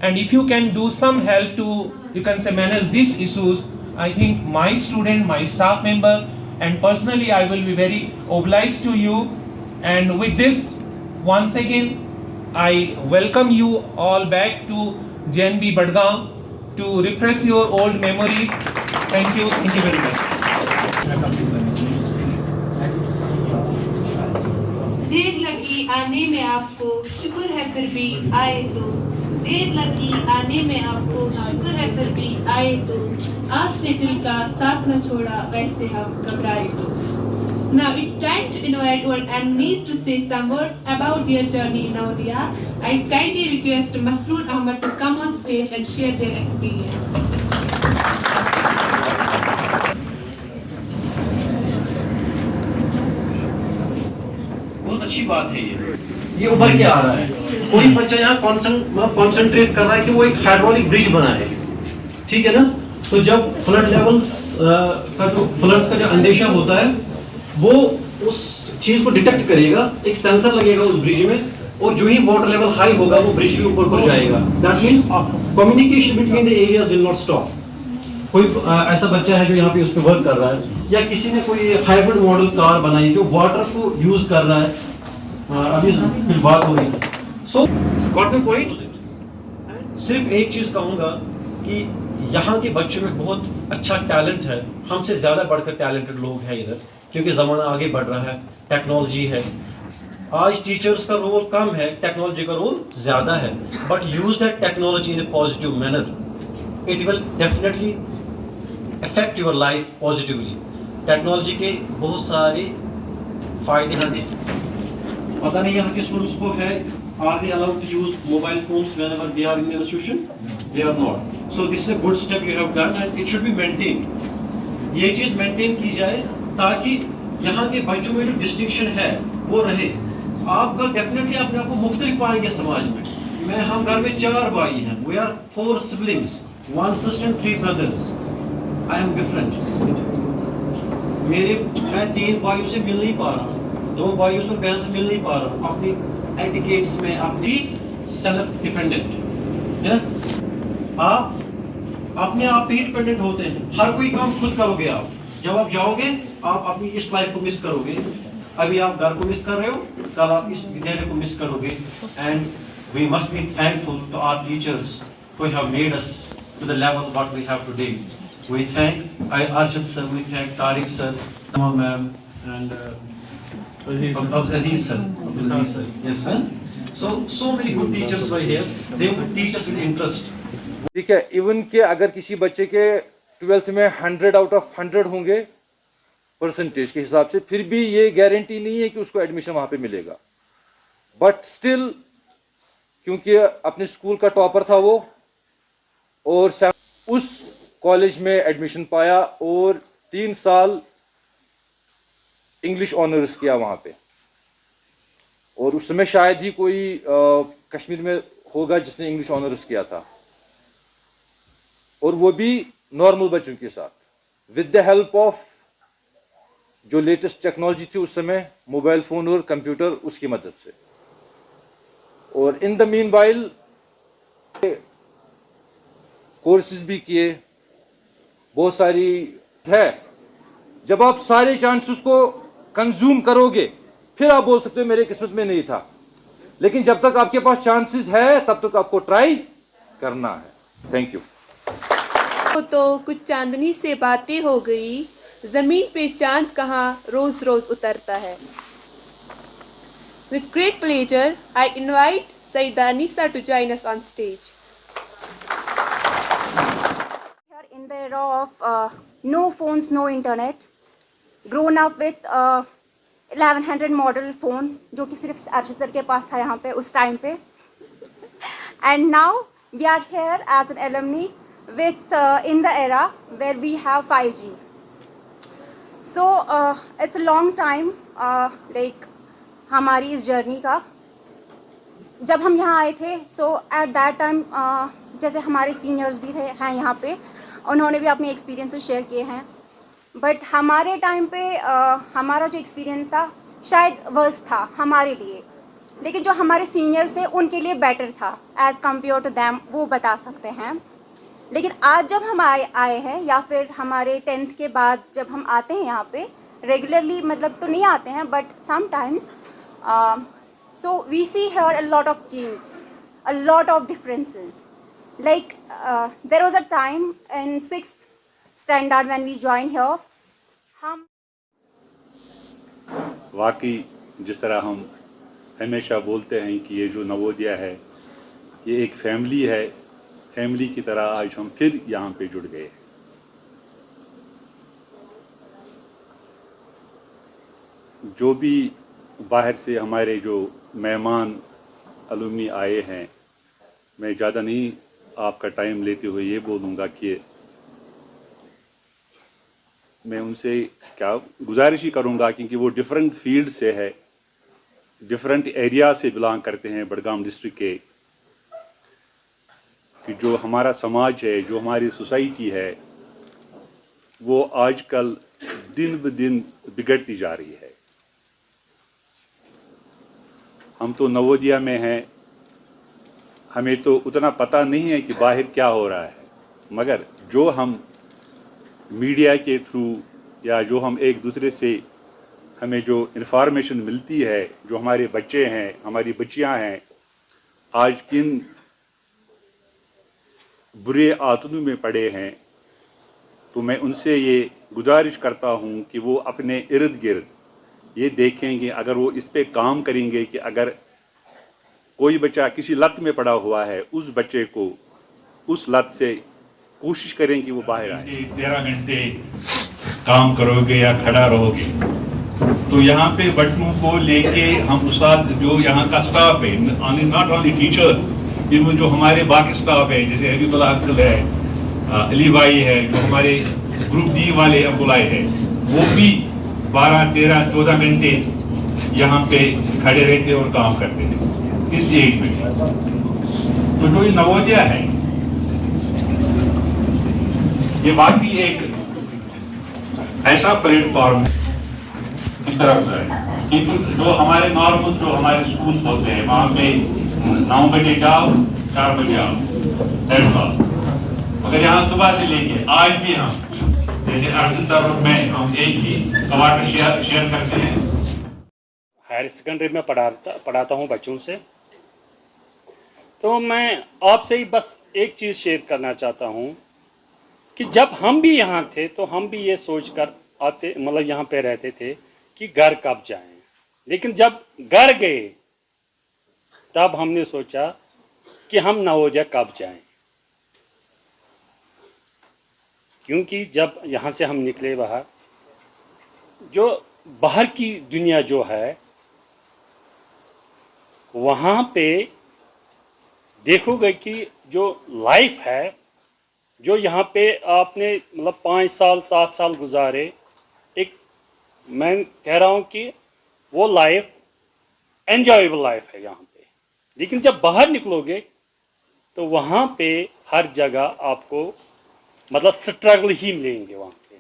and if you can do some help to, you can say, manage these issues, I think my student, my staff member, and personally I will be very obliged to you. And with this, once again I welcome you all back to JNB Badgaon to refresh your old memories. Thank you very much. देर लगी आने में आपको, शुक्र है फिर भी आए तो। देर लगी आने में आपको, शुक्र है फिर भी आए तो। आज से दिल का साथ न छोड़ा, वैसे हम घबराए तो। Now it's time to invite our alumni to say some words about their journey in Navodaya. I kindly request Masroor Ahmad to come on stage and share their experience. बहुत अच्छी बात है ये उभर के आ रहा है। कोई बच्चा यहाँ कॉन्सेंट्रेट कर रहा है कि वो एक हाइड्रोलिक ब्रिज बनाए, ठीक है ना। तो जब फ्लड लेवल्स का जो फ्लड्स का जो अंदेशा होता है, वो उस चीज को डिटेक्ट करेगा, एक सेंसर लगेगा उस ब्रिज में, और जो ही वाटर लेवल हाई होगा वो ब्रिज के ऊपर जाएगा। That means communication between the areas will not stop. कोई ऐसा बच्चा है जो यहाँ पे उस पर वर्क कर रहा है, या किसी ने कोई हाइब्रिड मॉडल कार बनाई जो वाटर को यूज कर रहा है, अभी कुछ बात हो रही है। सो गॉट माय पॉइंट। सिर्फ एक चीज कहूंगा कि यहाँ के बच्चों में बहुत अच्छा टैलेंट है, हमसे ज्यादा बढ़कर टैलेंटेड लोग हैं इधर, क्योंकि ज़माना आगे बढ़ रहा है, टेक्नोलॉजी है। आज टीचर्स का रोल कम है, टेक्नोलॉजी का रोल ज़्यादा है, but use that technology in A positive manner, it will definitely affect your life positively. Technology के बहुत सारे फ़ायदे हैं। पता नहीं यहाँ के स्टूडेंट्स को है, are they allowed to use mobile phones whenever they are in institution? They are not. So this is a good step you have done and it should be maintained. ये चीज़ मेंटेन की जाए ताकि यहाँ के बच्चों में जो डिस्टिंक्शन है वो रहे। आप कल डेफिनेटली अपने आप को मुख्तलिफ पाएंगे समाज में। हम घर में 4 भाई हैं, we are 4 siblings, 1 sister and 3 brothers. I am different. मैं 3 भाइयों से मिल नहीं पा रहा, 2 भाइयों से बहन से मिल नहीं पा रहा, अपनी एटिकेट्स में अपनी सेल्फ डिपेंडेंट है। आप अपने आप ही डिपेंडेंट होते हैं, हर कोई काम खुद करोगे आप। जब आप जाओगे आप अपनी इस लाइफ को मिस करोगे। अभी आप घर को मिस कर रहे हो, कल आप इस विद्यालय को मिस करोगे। And we must be thankful to our teachers who have made us to the level what we have today. We thank Arjun sir, we thank Tariq sir, Tama ma'am, and Aziz sir. Yes sir. So many good teachers were here. They would teach us with interest. ठीक है, even के अगर किसी बच्चे के 12th में 100 out of 100 होंगे percentage के हिसाब से, फिर भी ये गारंटी नहीं है कि उसको एडमिशन वहाँ पे मिलेगा। बट स्टिल, क्योंकि अपने स्कूल का टॉपर था वो, और उस कॉलेज में एडमिशन पाया और 3 साल इंग्लिश ऑनर्स किया वहाँ पे। और उस समय शायद ही कोई कश्मीर में होगा जिसने इंग्लिश ऑनर्स किया था, और वो भी नॉर्मल बच्चों के साथ, विद द हेल्प ऑफ जो लेटेस्ट टेक्नोलॉजी थी उस समय, मोबाइल फ़ोन और कंप्यूटर, उसकी मदद से। और in the mean while courses भी किए, बहुत सारी है। जब आप सारे चांसेस को कंज्यूम करोगे फिर आप बोल सकते हो मेरे किस्मत में नहीं था, लेकिन जब तक आपके पास चांसेस है तब तक आपको ट्राई करना है। Thank you. तो कुछ चांदनी से बातें हो गई, जमीन पे चांद कहाँ रोज रोज उतरता है। With great pleasure, I invite Saida Nisa to join us on stage. Here in the era of no phones, no internet, grown up with 1100 model phone, जो कि सिर्फ अर्शद सर के पास था यहाँ पे उस टाइम पे, and now we are here as an alumni with in the era where we have 5G. So it's a long time like हमारी इस जर्नी का। जब हम यहाँ आए थे, सो एट दैट टाइम जैसे हमारे सीनियर्स भी थे हैं यहाँ पे, उन्होंने भी अपने एक्सपीरियंसेस शेयर किए हैं। बट हमारे टाइम पे हमारा जो एक्सपीरियंस था शायद वर्स्ट था हमारे लिए, लेकिन जो हमारे सीनियर्स थे उनके लिए बेटर था एज़ कम्पेयर टू दैम, वो बता सकते हैं। लेकिन आज जब हम आए हैं या फिर हमारे 10th के बाद जब हम आते हैं यहाँ पे रेगुलरली, मतलब तो नहीं आते हैं but sometimes, so we see here a lot of change, a lot of differences. Like there was a time in 6th standard when we joined here, हम वाकई जिस तरह हम हमेशा बोलते हैं कि ये जो नवोदय है ये एक फैमिली है, फैमिली की तरह आज हम फिर यहाँ पे जुड़ गए। जो भी बाहर से हमारे जो मेहमान अलुमनी आए हैं, मैं ज़्यादा नहीं आपका टाइम लेते हुए ये बोलूँगा कि मैं उनसे क्या गुजारिश ही करूँगा, क्योंकि वो डिफरेंट फील्ड से है, डिफरेंट एरिया से बिलोंग करते हैं बडगाम डिस्ट्रिक्ट के, कि जो हमारा समाज है, जो हमारी सोसाइटी है, वो आजकल दिन ब दिन बिगड़ती जा रही है। हम तो नवोदया में हैं, हमें तो उतना पता नहीं है कि बाहर क्या हो रहा है, मगर जो हम मीडिया के थ्रू या जो हम एक दूसरे से हमें जो इन्फॉर्मेशन मिलती है, जो हमारे बच्चे हैं, हमारी बच्चियां हैं, आज किन बुरे आदतों में पड़े हैं, तो मैं उनसे ये गुजारिश करता हूँ कि वो अपने इर्द गिर्द ये देखेंगे, अगर वो इस पे काम करेंगे कि अगर कोई बच्चा किसी लत में पड़ा हुआ है, उस बच्चे को उस लत से कोशिश करें कि वो बाहर आए। 13 घंटे काम करोगे या खड़ा रहोगे, तो यहाँ पे बच्चों को लेके हम उस्ताद जो यहाँ का स्टाफ है, नॉट ओनली टीचर्स, इवन जो हमारे बाकी स्टाफ है, जैसे हबीबुल्लाह अंकल है, अली भाई है, जो हमारे ग्रुप डी वाले एम्प्लॉय है, वो भी 12, 13, 14 घंटे यहाँ पे खड़े रहते और काम करते हैं इस एज में। तो जो ये नवोदया है, ये वाकई एक ऐसा प्लेटफॉर्म है इस तरफ है कि जो हमारे नॉर्मल जो हमारे स्कूल होते हैं वहाँ पे 9 बजे जाओ, 4 बजे आओ, दैट्स ऑल। मगर यहाँ सुबह से लेके आज भी हम जैसे अर्जुन साहब में हम एक ही क्वार्टर शेयर करते हैं। हायर सेकेंडरी में पढ़ाता हूँ बच्चों से, तो मैं आपसे ही बस एक चीज़ शेयर करना चाहता हूँ कि जब हम भी यहाँ थे तो हम भी ये सोचकर आते, मतलब यहाँ पे रहते थे कि घर कब जाएं, लेकिन जब घर गए तब हमने सोचा कि हम नवोदय कब जाएं, क्योंकि जब यहाँ से हम निकले बाहर, जो बाहर की दुनिया जो है वहाँ पे देखोगे कि जो लाइफ है, जो यहाँ पे आपने मतलब 5 साल 7 साल गुजारे, एक मैं कह रहा हूँ कि वो लाइफ एन्जॉयबल लाइफ है यहाँ पे। लेकिन जब बाहर निकलोगे तो वहाँ पे हर जगह आपको मतलब स्ट्रगल ही मिलेंगे वहाँ पे।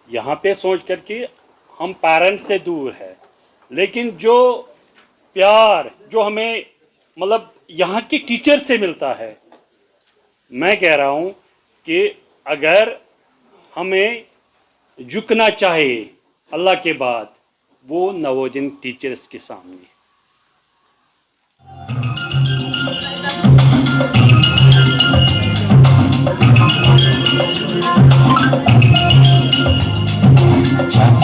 यहाँ पे सोच कर कि हम पेरेंट्स से दूर है, लेकिन जो प्यार जो हमें मतलब यहाँ के टीचर से मिलता है, मैं कह रहा हूँ कि अगर हमें झुकना चाहिए अल्लाह के बाद, वो नवोदय टीचर्स के सामने। अच्छा